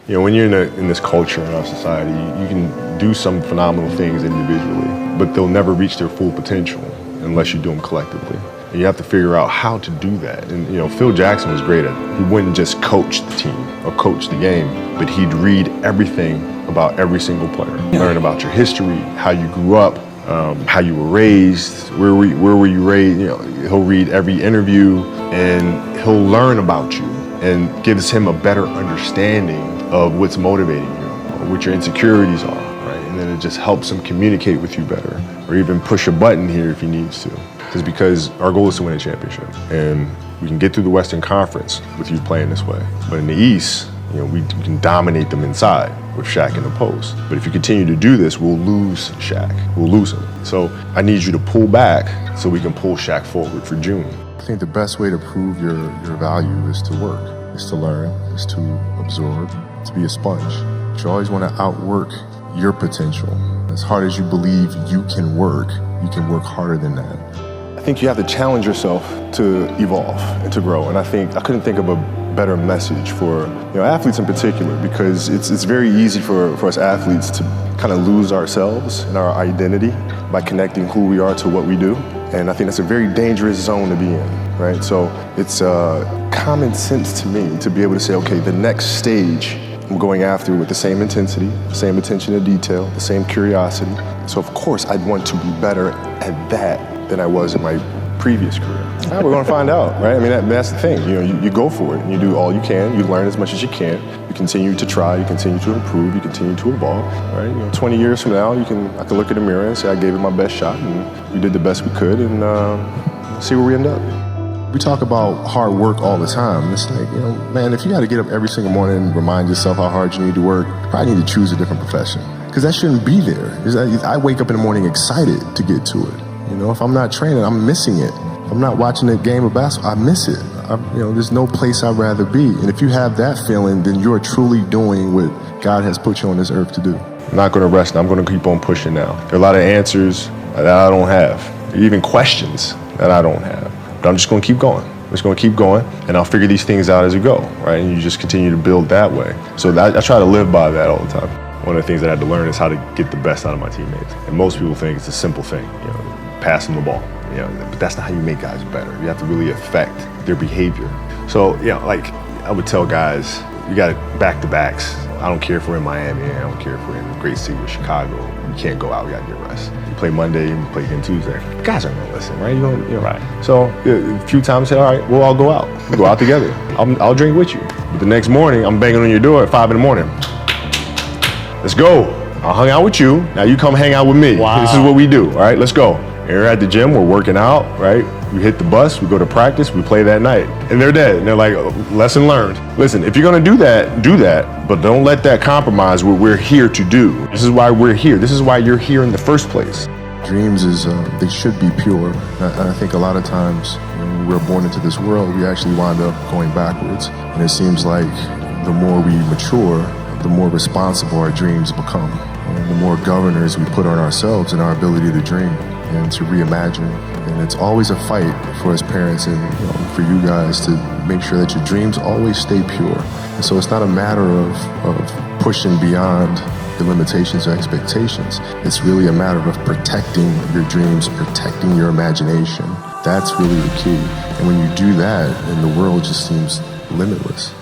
You know, when you're in this culture in our society, you can do some phenomenal things individually, but they'll never reach their full potential unless you do them collectively. And you have to figure out how to do that. And you know, Phil Jackson was great at it. He wouldn't just coach the team or coach the game, but he'd read everything about every single player. Learn about your history, how you grew up, how you were raised, where were you raised. You know, he'll read every interview and he'll learn about you, and gives him a better understanding of what's motivating you, or what your insecurities are, right? And then it just helps him communicate with you better, or even push a button here if he needs to. It's because our goal is to win a championship, and we can get through the Western Conference with you playing this way. But in the East, you know, we can dominate them inside with Shaq in the post. But if you continue to do this, we'll lose Shaq. We'll lose him. So I need you to pull back so we can pull Shaq forward for June. I think the best way to prove your value is to work, is to learn, is to absorb, to be a sponge. You always want to outwork your potential. As hard as you believe you can work harder than that. I think you have to challenge yourself to evolve and to grow. And I couldn't think of a better message for athletes in particular, because it's very easy for us athletes to kind of lose ourselves and our identity by connecting who we are to what we do. And I think that's a very dangerous zone to be in, right? So it's common sense to me to be able to say, okay, the next stage I'm going after with the same intensity, the same attention to detail, the same curiosity. So of course I'd want to be better at that than I was in my previous career. We're going to find out, right? I mean, that's the thing. You go for it, and you do all you can. You learn as much as you can. You continue to try. You continue to improve. You continue to evolve, right? 20 years from now, I can look in the mirror and say I gave it my best shot, and we did the best we could, and see where we end up. We talk about hard work all the time. It's like, man, if you got to get up every single morning and remind yourself how hard you need to work, you probably need to choose a different profession, because that shouldn't be there. I wake up in the morning excited to get to it. If I'm not training, I'm missing it. If I'm not watching a game of basketball, I miss it. There's no place I'd rather be. And if you have that feeling, then you're truly doing what God has put you on this earth to do. I'm not going to rest. I'm going to keep on pushing now. There are a lot of answers that I don't have, even questions that I don't have. But I'm just going to keep going. I'm just going to keep going, and I'll figure these things out as we go, right? And you just continue to build that way. So I try to live by that all the time. One of the things that I had to learn is how to get the best out of my teammates. And most people think it's a simple thing, passing the ball. But that's not how you make guys better. You have to really affect their behavior. So, like I would tell guys, you got back-to-backs. I don't care if we're in Miami. I don't care if we're in the great city of Chicago. You can't go out. We got to get rest. You play Monday, you play again Tuesday. Guys aren't going to listen, right? You're right. So a few times I said, all right, we'll all go out. We'll go out together. I'll drink with you. But the next morning, I'm banging on your door at 5 a.m. Let's go. I hung out with you. Now you come hang out with me. Wow. This is what we do. All right, let's go. And we're at the gym. We're working out, right? We hit the bus. We go to practice. We play that night. And they're dead. And they're like, lesson learned. Listen, if you're going to do that. But don't let that compromise what we're here to do. This is why we're here. This is why you're here in the first place. Dreams they should be pure. I think a lot of times when we're born into this world, we actually wind up going backwards. And it seems like the more we mature, the more responsible our dreams become. And the more governors we put on ourselves and our ability to dream and to reimagine. And it's always a fight for us parents and for you guys to make sure that your dreams always stay pure. And so it's not a matter of pushing beyond the limitations or expectations. It's really a matter of protecting your dreams, protecting your imagination. That's really the key. And when you do that, then the world just seems limitless.